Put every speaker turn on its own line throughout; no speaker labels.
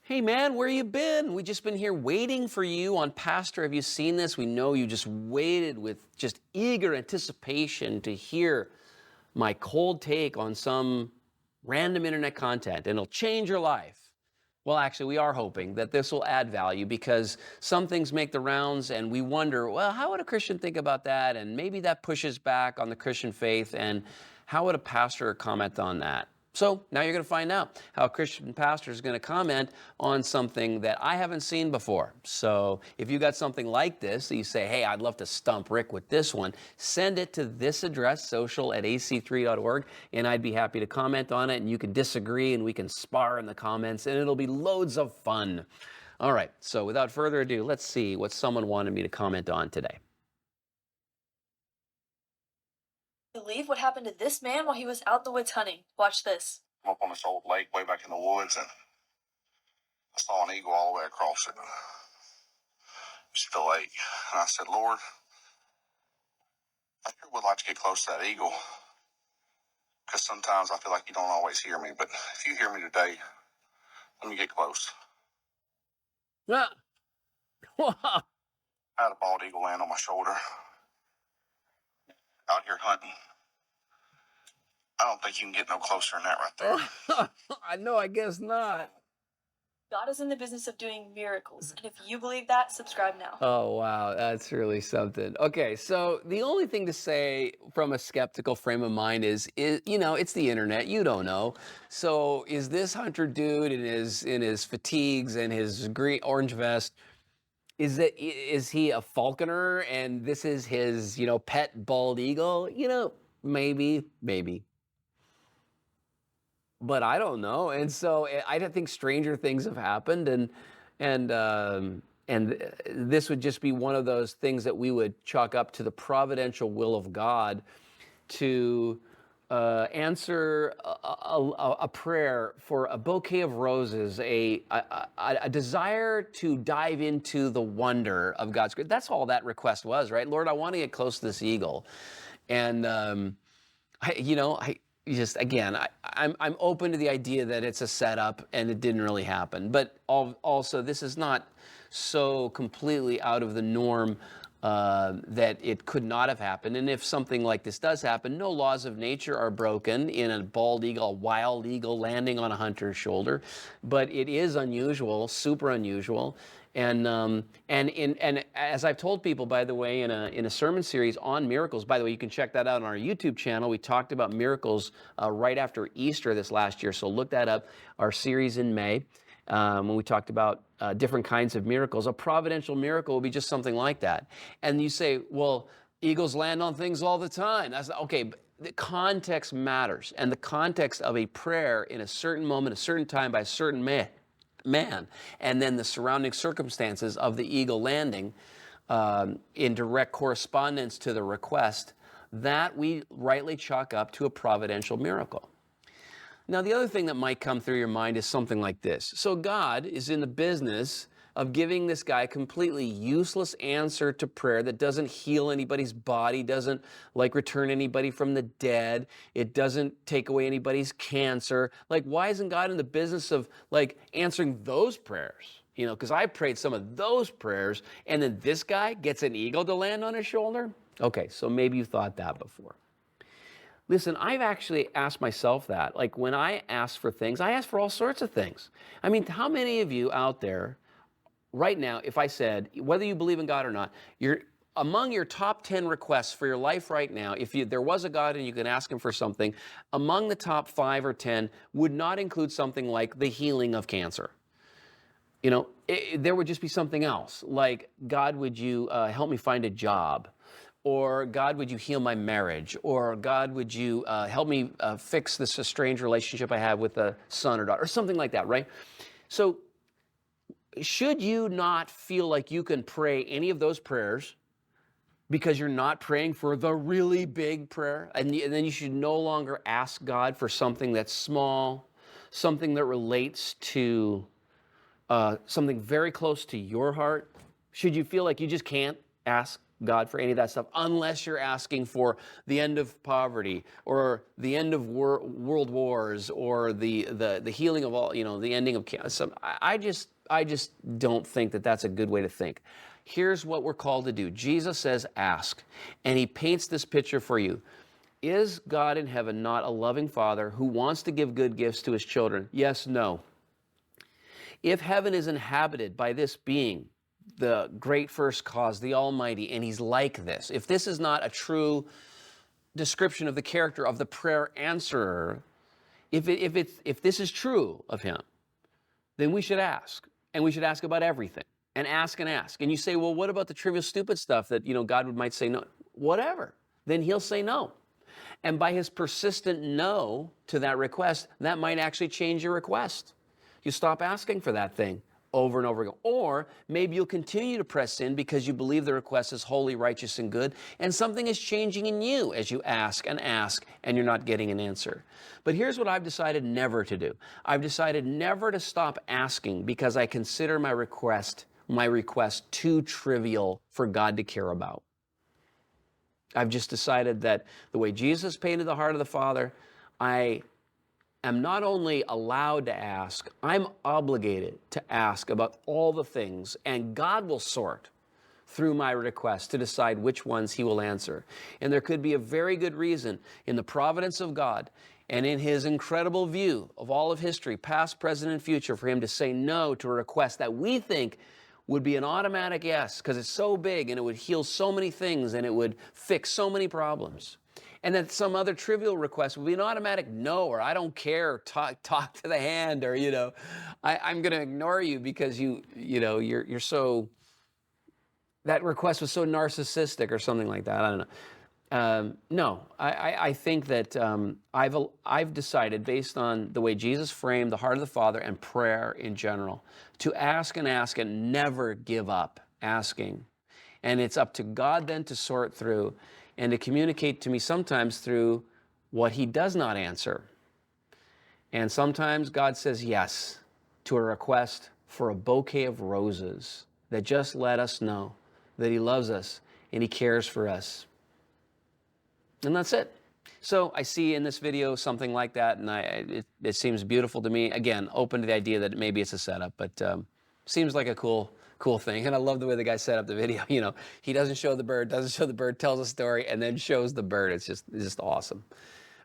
Hey man, where you been? We just been here waiting for you on Pastor. Have you seen this? We know you just waited with just eager anticipation to hear my cold take on some random internet content, and it'll change your life. Well, actually, we are hoping that this will add value because some things make the rounds and we wonder, well, how would a Christian think about that? And maybe that pushes back on the Christian faith. And how would a pastor comment on that? So now you're going to find out how a Christian pastor is going to comment on something that I haven't seen before. So if you got something like this that you say, hey, I'd love to stump Rick with this one, send it to this address, social@ac3.org, and I'd be happy to comment on it. And you can disagree and we can spar in the comments, and it'll be loads of fun. All right, so without further ado, let's see what someone wanted me to comment on today.
Believe what happened to this man while he was out in the woods hunting. Watch this.
I'm up on this old lake way back in the woods, and I saw an eagle all the way across it. It's the lake. And I said, Lord, I sure would like to get close to that eagle, because sometimes I feel like you don't always hear me, but if you hear me today, let me get close.
Ah.
I had a bald eagle land on my shoulder, out here hunting. I don't think you can get no closer than that right there.
I know, I guess not.
God is in the business of doing miracles. And if you believe that, subscribe now.
Oh, wow. That's really something. Okay, so the only thing to say from a skeptical frame of mind is it's the internet. You don't know. So is this hunter dude in his fatigues and his green orange vest, is he a falconer and this is his, pet bald eagle? Maybe. But I don't know. And so I don't think stranger things have happened, and this would just be one of those things that we would chalk up to the providential will of God to answer a prayer for a bouquet of roses, a desire to dive into the wonder of God's grace. That's all that request was, right? Lord, I want to get close to this eagle. And I'm open to the idea that it's a setup and it didn't really happen. But also, this is not so completely out of the norm that it could not have happened. And if something like this does happen, no laws of nature are broken in a bald eagle, a wild eagle landing on a hunter's shoulder. But it is unusual, super unusual. And as I've told people, by the way, in a sermon series on miracles, by the way, you can check that out on our YouTube channel. We talked about miracles right after Easter this last year, so look that up. Our series in May, when we talked about different kinds of miracles. A providential miracle will be just something like that. And you say, well, eagles land on things all the time. That's okay. But the context matters, and the context of a prayer in a certain moment, a certain time, by a certain man, and then the surrounding circumstances of the eagle landing in direct correspondence to the request, that we rightly chalk up to a providential miracle. Now, the other thing that might come through your mind is something like this. So God is in the business of giving this guy a completely useless answer to prayer that doesn't heal anybody's body, doesn't return anybody from the dead. It doesn't take away anybody's cancer. Why isn't God in the business of answering those prayers? Because I prayed some of those prayers and then this guy gets an eagle to land on his shoulder. Okay, so maybe you thought that before. Listen, I've actually asked myself that. When I ask for things, I ask for all sorts of things. I mean, how many of you out there right now, if I said, whether you believe in God or not, you're among your top 10 requests for your life right now, if there was a God and you can ask him for something, among the top 5 or 10 would not include something like the healing of cancer. There would just be something else, like, God, would you help me find a job? Or, God, would you heal my marriage? Or, God, would you help me fix this strange relationship I have with a son or daughter? Or something like that, right? So, should you not feel like you can pray any of those prayers because you're not praying for the really big prayer? And then you should no longer ask God for something that's small, something that relates to something very close to your heart? Should you feel like you just can't ask God for any of that stuff, unless you're asking for the end of poverty or the end of world wars or the healing of all, the ending of cancer. I just don't think that that's a good way to think. Here's what we're called to do. Jesus says, ask, and he paints this picture for you. Is God in heaven not a loving Father who wants to give good gifts to his children? Yes, no. If heaven is inhabited by this being, the great first cause, the Almighty, and he's like this, if this is not a true description of the character of the prayer answerer, if this is true of him, then we should ask, and we should ask about everything, and ask and ask. And you say, well, what about the trivial stupid stuff that God might say no? Whatever. Then he'll say no. And by his persistent no to that request, that might actually change your request. You stop asking for that thing over and over again. Or maybe you'll continue to press in because you believe the request is holy, righteous, and good, and something is changing in you as you ask, and you're not getting an answer. But here's what I've decided never to do. I've decided never to stop asking because I consider my request too trivial for God to care about. I've just decided that the way Jesus painted the heart of the Father, I am not only allowed to ask, I'm obligated to ask about all the things, and God will sort through my request to decide which ones he will answer. And there could be a very good reason in the providence of God and in his incredible view of all of history, past, present, and future, for him to say no to a request that we think would be an automatic yes, because it's so big and it would heal so many things and it would fix so many problems. And that some other trivial request would be an automatic no, or I don't care, talk to the hand, or I'm going to ignore you because you're so, that request was so narcissistic or something like that. I don't know. No, I think that I've decided, based on the way Jesus framed the heart of the Father and prayer in general, to ask and never give up asking. And it's up to God then to sort through and to communicate to me sometimes through what he does not answer. And sometimes God says yes to a request for a bouquet of roses that just let us know that he loves us and he cares for us. And that's it. So I see in this video something like that, and it seems beautiful to me. Again, open to the idea that maybe it's a setup, but seems like a cool thing. And I love the way the guy set up the video. He doesn't show the bird, tells a story, and then shows the bird. It's just awesome.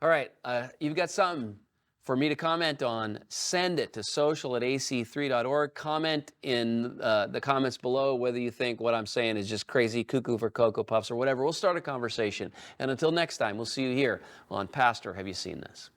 All right, you've got something for me to comment on. Send it to social@ac3.org. Comment in the comments below whether you think what I'm saying is just crazy cuckoo for Cocoa Puffs or whatever. We'll start a conversation. And until next time, we'll see you here on Pastor, Have You Seen This?